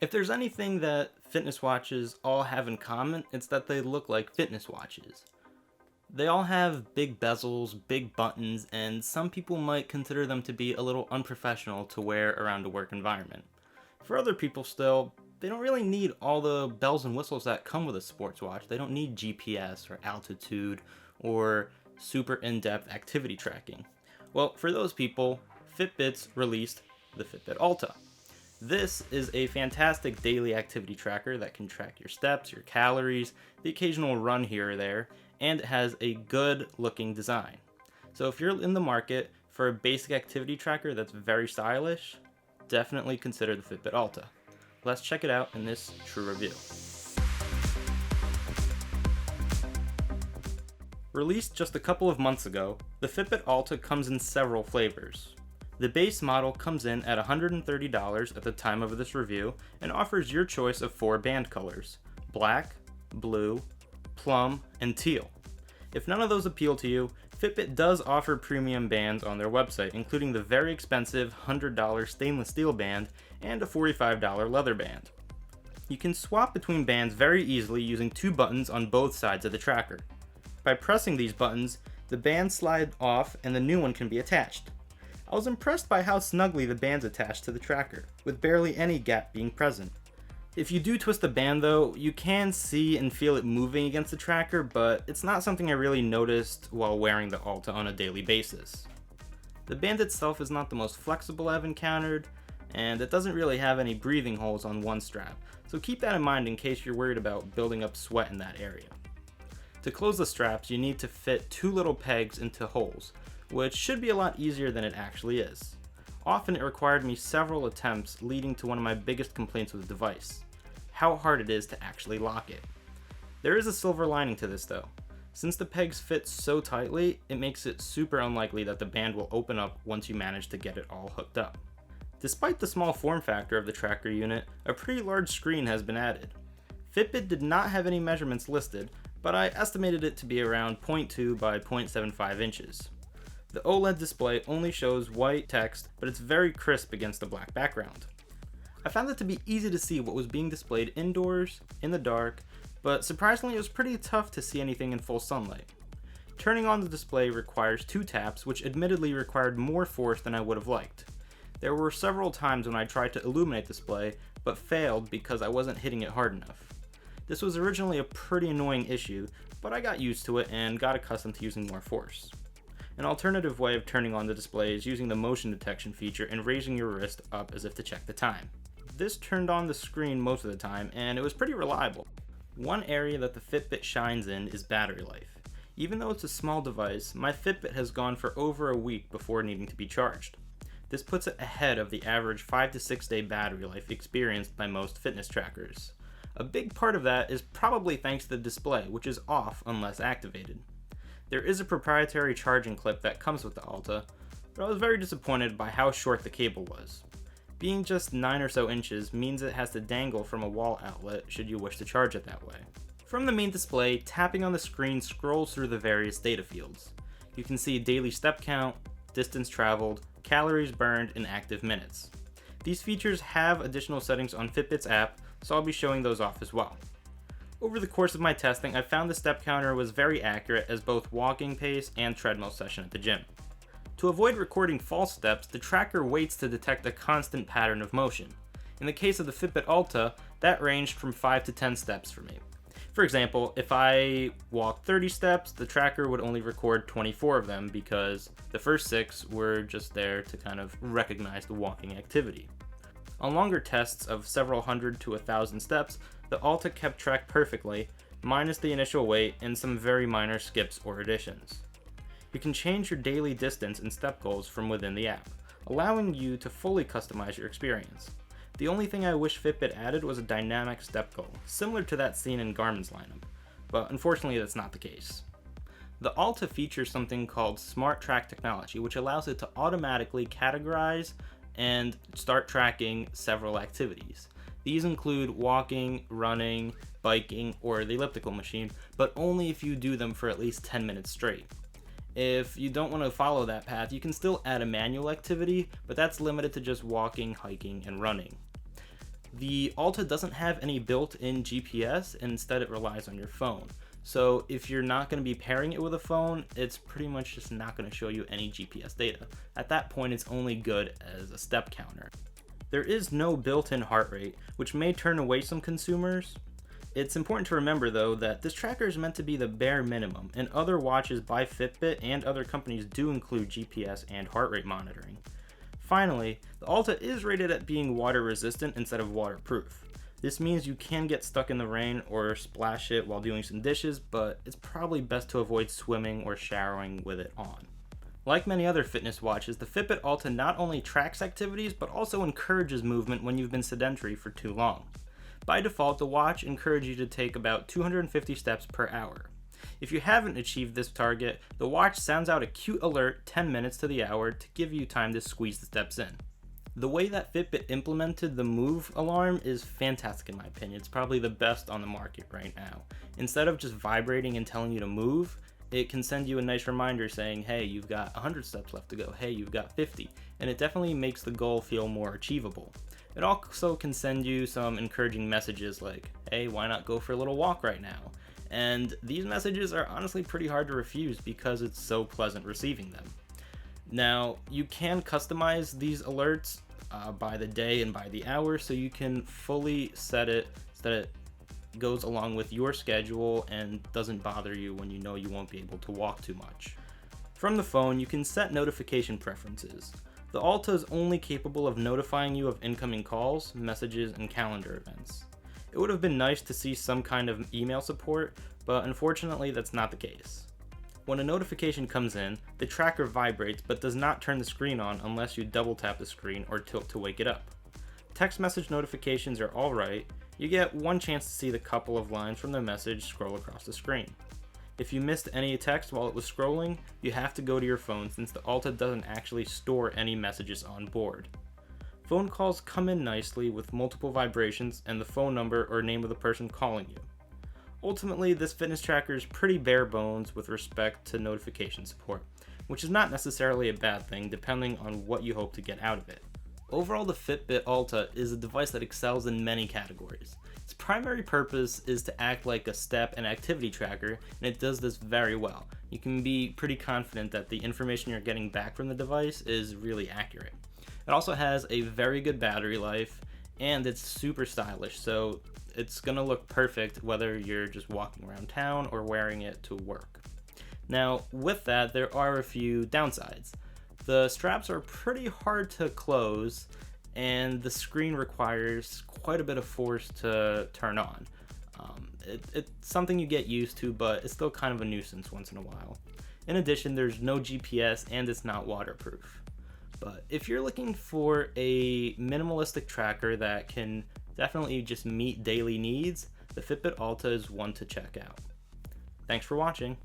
If there's anything that fitness watches all have in common, it's that they look like fitness watches. They all have big bezels, big buttons, and some people might consider them to be a little unprofessional to wear around a work environment. For other people still, they don't really need all the bells and whistles that come with a sports watch. They don't need GPS or altitude or super in-depth activity tracking. Well, for those people, Fitbit's released the Fitbit Alta. This is a fantastic daily activity tracker that can track your steps, your calories, the occasional run here or there, and it has a good looking design. So if you're in the market for a basic activity tracker that's very stylish, definitely consider the Fitbit Alta. Let's check it out in this true review. Released just a couple of months ago, the Fitbit Alta comes in several flavors. The base model comes in at $130 at the time of this review and offers your choice of 4 band colors: black, blue, plum, and teal. If none of those appeal to you, Fitbit does offer premium bands on their website, including the very expensive $100 stainless steel band and a $45 leather band. You can swap between bands very easily using 2 buttons on both sides of the tracker. By pressing these buttons, the bands slide off and the new one can be attached. I was impressed by how snugly the band's attached to the tracker, with barely any gap being present. If you do twist the band though, you can see and feel it moving against the tracker, but it's not something I really noticed while wearing the Alta on a daily basis. The band itself is not the most flexible I've encountered, and it doesn't really have any breathing holes on one strap, so keep that in mind in case you're worried about building up sweat in that area. To close the straps, you need to fit 2 little pegs into holes, which should be a lot easier than it actually is. Often it required me several attempts, leading to one of my biggest complaints with the device: how hard it is to actually lock it. There is a silver lining to this though. Since the pegs fit so tightly, it makes it super unlikely that the band will open up once you manage to get it all hooked up. Despite the small form factor of the tracker unit, a pretty large screen has been added. Fitbit did not have any measurements listed, but I estimated it to be around 0.2 by 0.75 inches. The OLED display only shows white text, but it's very crisp against the black background. I found it to be easy to see what was being displayed indoors, in the dark, but surprisingly it was pretty tough to see anything in full sunlight. Turning on the display requires 2 taps, which admittedly required more force than I would have liked. There were several times when I tried to illuminate the display, but failed because I wasn't hitting it hard enough. This was originally a pretty annoying issue, but I got used to it and got accustomed to using more force. An alternative way of turning on the display is using the motion detection feature and raising your wrist up as if to check the time. This turned on the screen most of the time, and it was pretty reliable. One area that the Fitbit shines in is battery life. Even though it's a small device, my Fitbit has gone for over a week before needing to be charged. This puts it ahead of the average 5 to 6 day battery life experienced by most fitness trackers. A big part of that is probably thanks to the display, which is off unless activated. There is a proprietary charging clip that comes with the Alta, but I was very disappointed by how short the cable was. Being just 9 or so inches means it has to dangle from a wall outlet should you wish to charge it that way. From the main display, tapping on the screen scrolls through the various data fields. You can see daily step count, distance traveled, calories burned, and active minutes. These features have additional settings on Fitbit's app, so I'll be showing those off as well. Over the course of my testing, I found the step counter was very accurate as both walking pace and treadmill session at the gym. To avoid recording false steps, the tracker waits to detect a constant pattern of motion. In the case of the Fitbit Alta, that ranged from 5 to 10 steps for me. For example, if I walked 30 steps, the tracker would only record 24 of them because the first 6 were just there to kind of recognize the walking activity. On longer tests of several hundred to 1,000 steps, the Alta kept track perfectly, minus the initial wait and some very minor skips or additions. You can change your daily distance and step goals from within the app, allowing you to fully customize your experience. The only thing I wish Fitbit added was a dynamic step goal, similar to that seen in Garmin's lineup, but unfortunately that's not the case. The Alta features something called Smart Track technology, which allows it to automatically categorize and start tracking several activities. These include walking, running, biking, or the elliptical machine, but only if you do them for at least 10 minutes straight. If you don't want to follow that path, you can still add a manual activity, but that's limited to just walking, hiking, and running. The Alta doesn't have any built-in GPS, and instead it relies on your phone. So if you're not going to be pairing it with a phone, it's pretty much just not going to show you any GPS data. At that point, it's only good as a step counter. There is no built-in heart rate, which may turn away some consumers. It's important to remember though that this tracker is meant to be the bare minimum, and other watches by Fitbit and other companies do include GPS and heart rate monitoring. Finally, the Alta is rated at being water resistant instead of waterproof. This means you can get stuck in the rain or splash it while doing some dishes, but it's probably best to avoid swimming or showering with it on. Like many other fitness watches, the Fitbit Alta not only tracks activities, but also encourages movement when you've been sedentary for too long. By default, the watch encourages you to take about 250 steps per hour. If you haven't achieved this target, the watch sounds out a cute alert 10 minutes to the hour to give you time to squeeze the steps in. The way that Fitbit implemented the move alarm is fantastic in my opinion. It's probably the best on the market right now. Instead of just vibrating and telling you to move, it can send you a nice reminder saying, hey, you've got 100 steps left to go, hey, you've got 50, and it definitely makes the goal feel more achievable. It also can send you some encouraging messages like, hey, why not go for a little walk right now? And these messages are honestly pretty hard to refuse because it's so pleasant receiving them. Now, you can customize these alerts by the day and by the hour, so you can fully set it so that it goes along with your schedule and doesn't bother you when you know you won't be able to walk too much. From the phone, you can set notification preferences. The Alta is only capable of notifying you of incoming calls, messages, and calendar events. It would have been nice to see some kind of email support, but unfortunately that's not the case. When a notification comes in, the tracker vibrates but does not turn the screen on unless you double tap the screen or tilt to wake it up. Text message notifications are alright. You get one chance to see the couple of lines from the message scroll across the screen. If you missed any text while it was scrolling, you have to go to your phone since the Alta doesn't actually store any messages on board. Phone calls come in nicely with multiple vibrations and the phone number or name of the person calling you. Ultimately, this fitness tracker is pretty bare bones with respect to notification support, which is not necessarily a bad thing depending on what you hope to get out of it. Overall, the Fitbit Alta is a device that excels in many categories. Its primary purpose is to act like a step and activity tracker, and it does this very well. You can be pretty confident that the information you're getting back from the device is really accurate. It also has a very good battery life, and it's super stylish, so it's gonna look perfect whether you're just walking around town or wearing it to work. Now, with that, there are a few downsides. The straps are pretty hard to close, and the screen requires quite a bit of force to turn on. It's something you get used to, but it's still kind of a nuisance once in a while. In addition, there's no GPS and it's not waterproof. But if you're looking for a minimalistic tracker that can definitely just meet daily needs, the Fitbit Alta is one to check out. Thanks for watching.